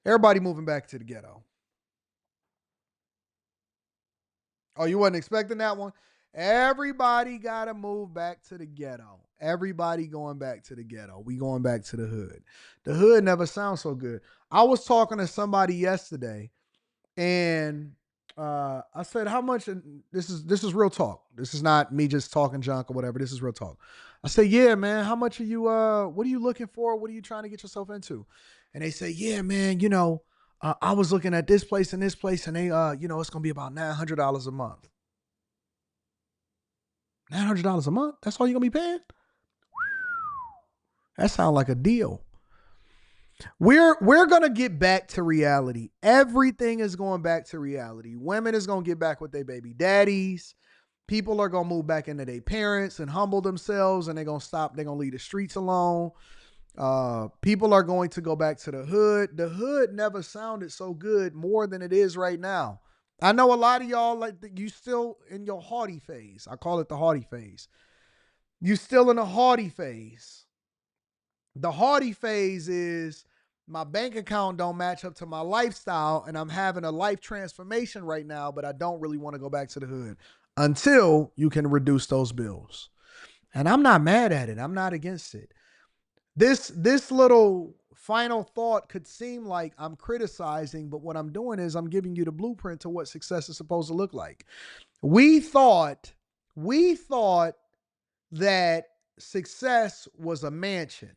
Everybody moving back to the ghetto. Oh, you wasn't expecting that one? Everybody got to move back to the ghetto. Everybody going back to the ghetto. We going back to the hood. The hood never sounds so good. I was talking to somebody yesterday, and I said, "How much?" And this is real talk. This is not me just talking junk or whatever. This is real talk. I said, "Yeah, man. How much are you? What are you looking for? What are you trying to get yourself into?" And they say, "Yeah, man. I was looking at this place and this place, and they, it's gonna be about $900 a month. $900 a month. That's all you're gonna be paying? That sounds like a deal." We're gonna get back to reality. Everything is going back to reality. Women is gonna get back with their baby daddies. People are gonna move back into their parents and humble themselves, and they're gonna stop. They're gonna leave the streets alone. People are going to go back to the hood. The hood never sounded so good more than it is right now. I know a lot of y'all you still in your haughty phase. I call it the haughty phase. You still in the haughty phase. The haughty phase is my bank account don't match up to my lifestyle, and I'm having a life transformation right now, but I don't really want to go back to the hood until you can reduce those bills. And I'm not mad at it. I'm not against it. This little final thought could seem like I'm criticizing, but what I'm doing is I'm giving you the blueprint to what success is supposed to look like. We thought we thought that success was a mansion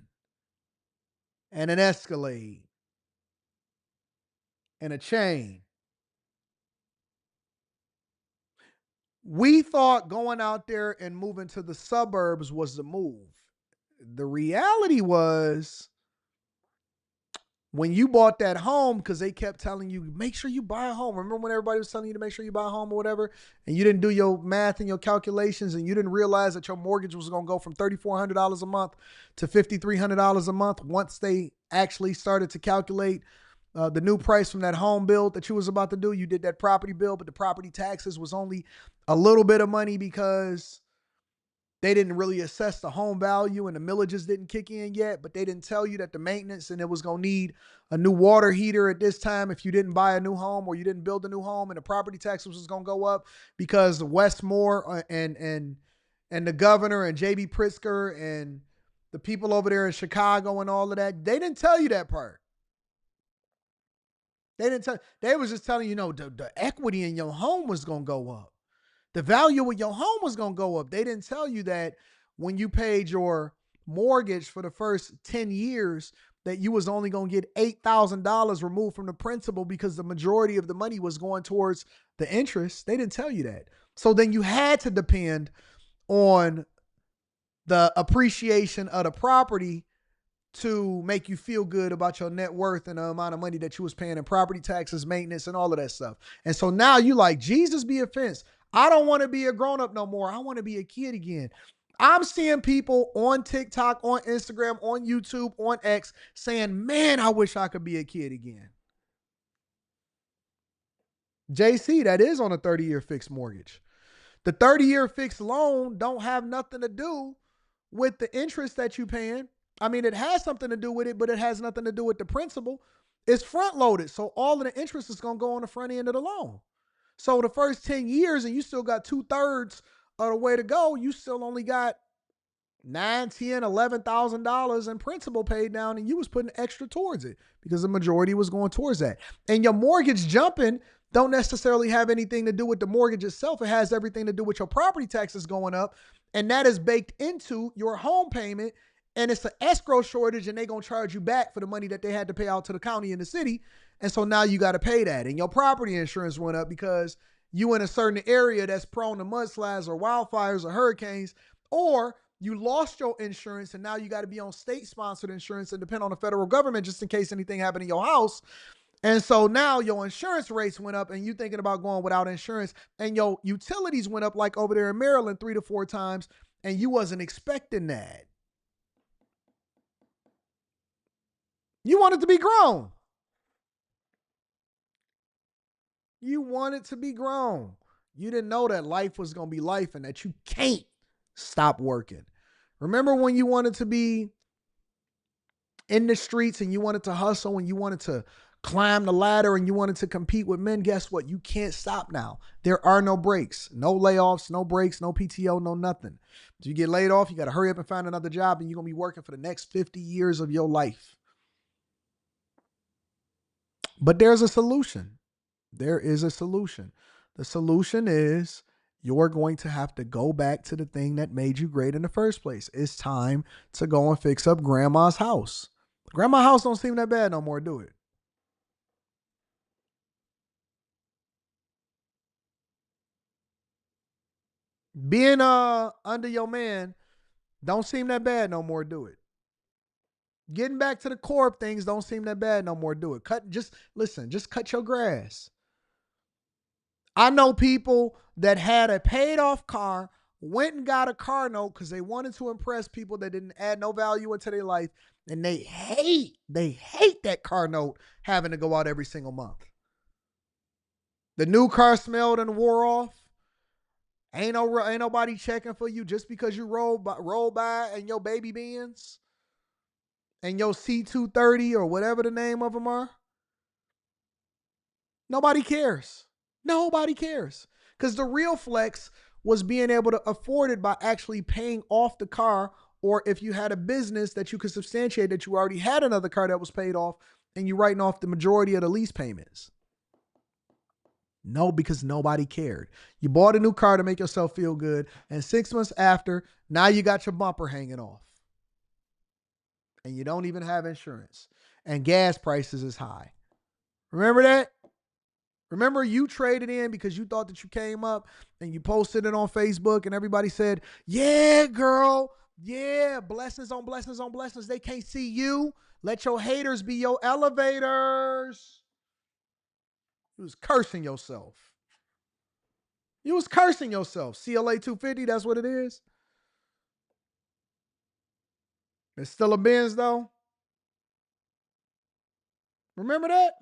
and an Escalade and a chain. We thought going out there and moving to the suburbs was the move. The reality was when you bought that home, because they kept telling you, make sure you buy a home. Remember when everybody was telling you to make sure you buy a home or whatever, and you didn't do your math and your calculations, and you didn't realize that your mortgage was going to go from $3,400 a month to $5,300 a month once they actually started to calculate the new price from that home build that you was about to do. You did that property bill, but the property taxes was only a little bit of money because they didn't really assess the home value and the millages didn't kick in yet, but they didn't tell you that the maintenance and it was going to need a new water heater at this time if you didn't buy a new home or you didn't build a new home, and the property taxes was going to go up because Westmore and the governor and JB Pritzker and the people over there in Chicago and all of that. They didn't tell you that part. They was just telling you, the equity in your home was going to go up. The value of your home was going to go up. They didn't tell you that when you paid your mortgage for the first 10 years that you was only going to get $8,000 removed from the principal because the majority of the money was going towards the interest. They didn't tell you that. So then you had to depend on the appreciation of the property to make you feel good about your net worth and the amount of money that you was paying in property taxes, maintenance, and all of that stuff. And so now you like, Jesus be offense. I don't want to be a grown-up no more. I want to be a kid again. I'm seeing people on TikTok, on Instagram, on YouTube, on X saying, man, I wish I could be a kid again. JC, that is on a 30-year fixed mortgage. The 30-year fixed loan don't have nothing to do with the interest that you're paying. I mean, it has something to do with it, but it has nothing to do with the principal. It's front loaded. So all of the interest is going to go on the front end of the loan. So the first 10 years, and you still got 2/3 of the way to go, you still only got $9, $10, $11,000 in principal paid down, and you was putting extra towards it because the majority was going towards that. And your mortgage jumping don't necessarily have anything to do with the mortgage itself. It has everything to do with your property taxes going up, and that is baked into your home payment. And it's an escrow shortage, and they're going to charge you back for the money that they had to pay out to the county and the city. And so now you got to pay that. And your property insurance went up because you in a certain area that's prone to mudslides or wildfires or hurricanes, or you lost your insurance and now you got to be on state-sponsored insurance and depend on the federal government just in case anything happened in your house. And so now your insurance rates went up and you thinking about going without insurance, and your utilities went up like over there in Maryland 3 to 4 times, and you wasn't expecting that. You wanted to be grown. You wanted to be grown. You didn't know that life was going to be life and that you can't stop working. Remember when you wanted to be in the streets and you wanted to hustle and you wanted to climb the ladder and you wanted to compete with men, guess what? You can't stop now. There are no breaks, no layoffs, no breaks, no PTO, no nothing. If you get laid off, you got to hurry up and find another job and you're going to be working for the next 50 years of your life. But there's a solution. There is a solution. The solution is you're going to have to go back to the thing that made you great in the first place. It's time to go and fix up grandma's house. Grandma's house don't seem that bad no more, do it? Being under your man don't seem that bad no more, do it? Getting back to the core of things don't seem that bad no more, do it? Just cut your grass. I know people that had a paid off car, went and got a car note because they wanted to impress people that didn't add no value into their life. And they hate that car note having to go out every single month. The new car smelled and wore off. Ain't nobody checking for you just because you roll by in your baby Benz and your C230 or whatever the name of them are. Nobody cares. Nobody cares. Because the real flex was being able to afford it by actually paying off the car, or if you had a business that you could substantiate that you already had another car that was paid off and you're writing off the majority of the lease payments. No, because nobody cared. You bought a new car to make yourself feel good, and 6 months after, now you got your bumper hanging off. And you don't even have insurance. And gas prices is high. Remember that? Remember you traded in because you thought that you came up and you posted it on Facebook and everybody said, yeah, girl. Yeah, blessings on blessings on blessings. They can't see you. Let your haters be your elevators. You was cursing yourself. You was cursing yourself. CLA 250, that's what it is. It's still a Benz though. Remember that?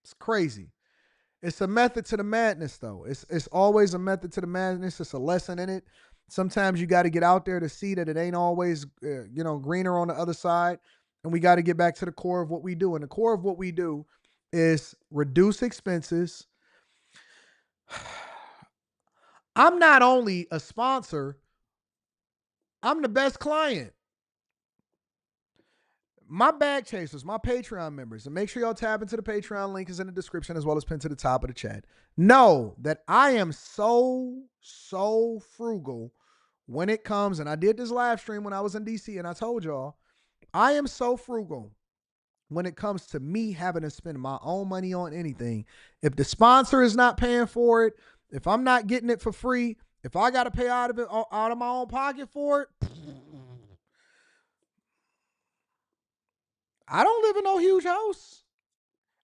It's crazy. It's a method to the madness, though. It's always a method to the madness. It's a lesson in it. Sometimes you got to get out there to see that it ain't always, greener on the other side. And we got to get back to the core of what we do. And the core of what we do is reduce expenses. I'm not only a sponsor, I'm the best client. My bag chasers, my Patreon members, and make sure y'all tap into the Patreon link is in the description as well as pinned to the top of the chat. Know that I am so frugal when it comes, and I did this live stream when I was in DC and I told y'all, I am so frugal when it comes to me having to spend my own money on anything. If the sponsor is not paying for it, if I'm not getting it for free, if I got to pay out of my own pocket for it, I don't live in no huge house.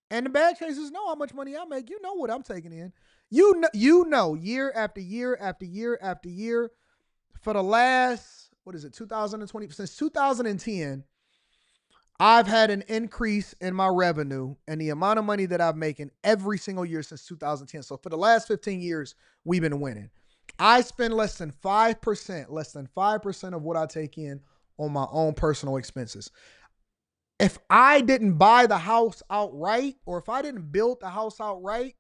And the bag chasers know how much money I make. You know what I'm taking in. You know, year after year after year after year, for the last, 2020, since 2010, I've had an increase in my revenue and the amount of money that I've making every single year since 2010. So for the last 15 years, we've been winning. I spend less than 5% of what I take in on my own personal expenses. If I didn't buy the house outright, or if I didn't build the house outright,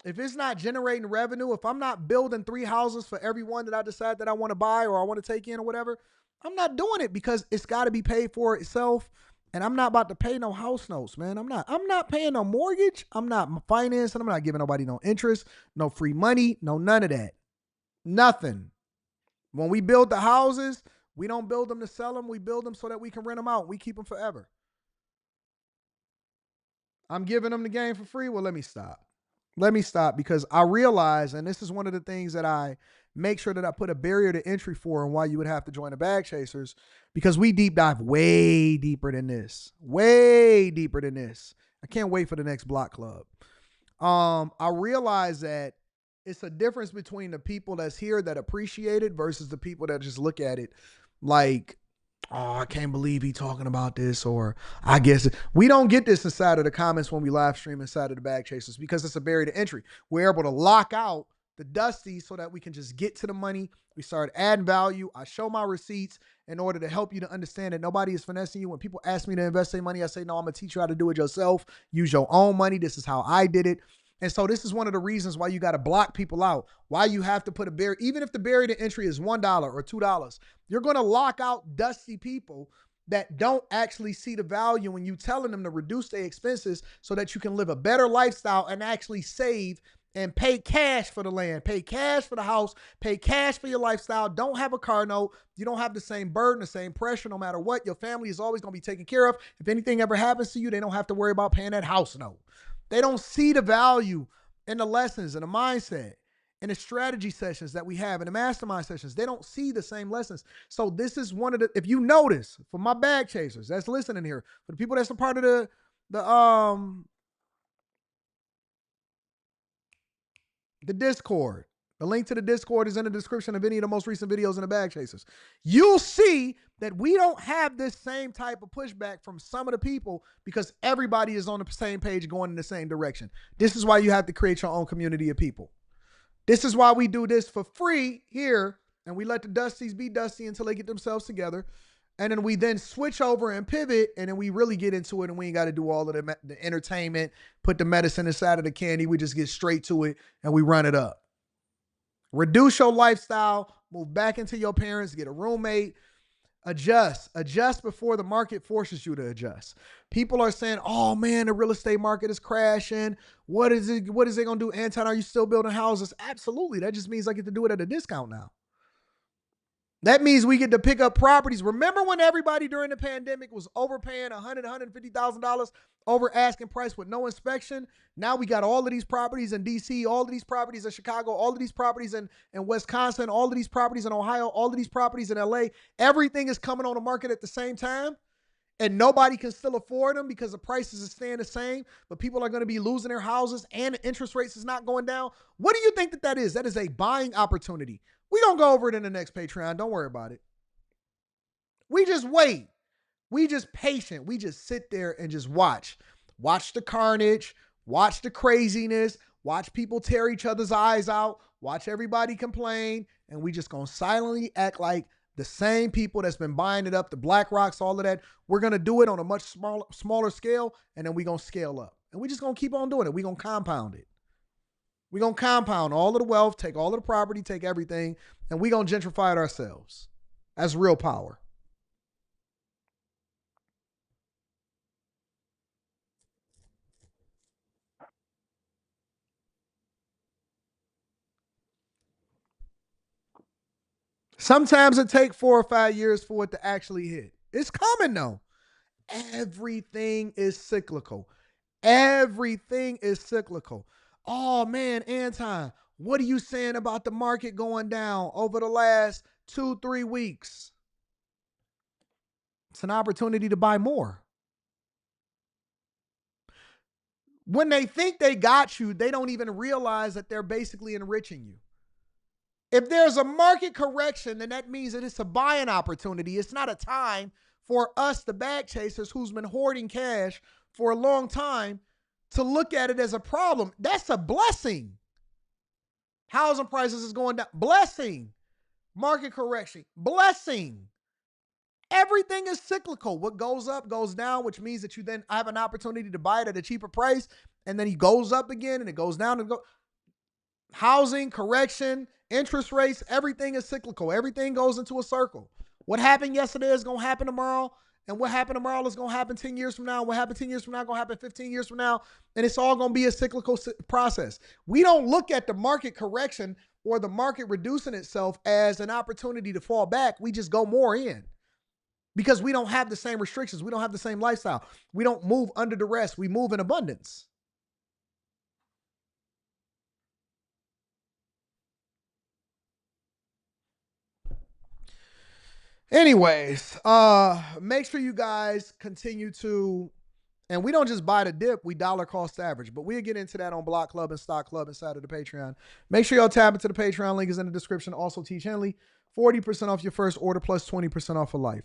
if it's not generating revenue, if I'm not building 3 houses for every one that I decide that I want to buy or I want to take in or whatever, I'm not doing it because it's got to be paid for itself. And I'm not about to pay no house notes, man. I'm not paying no mortgage. I'm not financing. I'm not giving nobody no interest, no free money, no none of that. Nothing. When we build the houses, we don't build them to sell them. We build them so that we can rent them out. We keep them forever. I'm giving them the game for free. Well, let me stop. Let me stop because I realize, and this is one of the things that I make sure that I put a barrier to entry for and why you would have to join the Bag Chasers, because we deep dive way deeper than this. Way deeper than this. I can't wait for the next block club. I realize that it's a difference between the people that's here that appreciate it versus the people that just look at it like, oh, I can't believe he talking about this, or I guess we don't get this inside of the comments when we live stream inside of the Bag Chasers because it's a barrier to entry. We're able to lock out the dusty so that we can just get to the money. We start adding value. I show my receipts in order to help you to understand that nobody is finessing you. When people ask me to invest their money, I say, no, I'm gonna teach you how to do it yourself. Use your own money. This is how I did it. And so this is one of the reasons why you got to block people out, why you have to put a barrier, even if the barrier to entry is $1 or $2, you're going to lock out dusty people that don't actually see the value when you telling them to reduce their expenses so that you can live a better lifestyle and actually save and pay cash for the land, pay cash for the house, pay cash for your lifestyle. Don't have a car note. You don't have the same burden, the same pressure, no matter what. Your family is always going to be taken care of. If anything ever happens to you, they don't have to worry about paying that house note. They don't see the value in the lessons and the mindset and the strategy sessions that we have in the mastermind sessions. They don't see the same lessons. So this is one of the, if you notice, for my bag chasers that's listening here, for the people that's a part of the Discord, the link to the Discord is in the description of any of the most recent videos in the Bag Chasers. You'll see that we don't have this same type of pushback from some of the people because everybody is on the same page going in the same direction. This is why you have to create your own community of people. This is why we do this for free here, and we let the dusties be dusty until they get themselves together. And then we then switch over and pivot, and then we really get into it, and we ain't got to do all of the entertainment, put the medicine inside of the candy. We just get straight to it, and we run it up. Reduce your lifestyle, move back into your parents, get a roommate, adjust before the market forces you to adjust. People are saying, oh man, the real estate market is crashing. What is it going to do? Anton, are you still building houses? Absolutely. That just means I get to do it at a discount now. That means we get to pick up properties. Remember when everybody during the pandemic was overpaying $100,000, $150,000 over asking price with no inspection? Now we got all of these properties in DC, all of these properties in Chicago, all of these properties in Wisconsin, all of these properties in Ohio, all of these properties in LA. Everything is coming on the market at the same time, and nobody can still afford them because the prices are staying the same, but people are going to be losing their houses and the interest rates is not going down. What do you think that is? That is a buying opportunity. We're going to go over it in the next Patreon. Don't worry about it. We just wait. We just patient. We just sit there and just watch. Watch the carnage. Watch the craziness. Watch people tear each other's eyes out. Watch everybody complain. And we just going to silently act like the same people that's been buying it up, the Black Rocks, all of that. We're going to do it on a much smaller scale, and then we're going to scale up. And we're just going to keep on doing it. We're going to compound it. We're going to compound all of the wealth, take all of the property, take everything, and we're going to gentrify it ourselves. That's real power. Sometimes it takes 4 or 5 years for it to actually hit. It's coming though. Everything is cyclical. Everything is cyclical. Oh man, Anton, what are you saying about the market going down over the last 2-3 weeks? It's an opportunity to buy more. When they think they got you, they don't even realize that they're basically enriching you. If there's a market correction, then that means that it's a buying opportunity. It's not a time for us, the bag chasers, who's been hoarding cash for a long time, to look at it as a problem. That's a blessing. Housing prices is going down. Blessing. Market correction. Blessing. Everything is cyclical. What goes up goes down, which means that you then have an opportunity to buy it at a cheaper price, and then he goes up again and it goes down and go. Housing, correction, interest rates, everything is cyclical. Everything goes into a circle. What happened yesterday is going to happen tomorrow, and what happened tomorrow is going to happen 10 years from now. What happened 10 years from now is going to happen 15 years from now, and it's all going to be a cyclical process. We don't look at the market correction or the market reducing itself as an opportunity to fall back. We just go more in. Because we don't have the same restrictions. We don't have the same lifestyle. We don't move under duress. We move in abundance. Anyways, make sure you guys continue to, and we don't just buy the dip, we dollar cost average, but we'll get into that on Block Club and Stock Club inside of the Patreon. Make sure y'all tap into the Patreon. Link is in the description. Also, Teach Henley, 40% off your first order plus 20% off for life.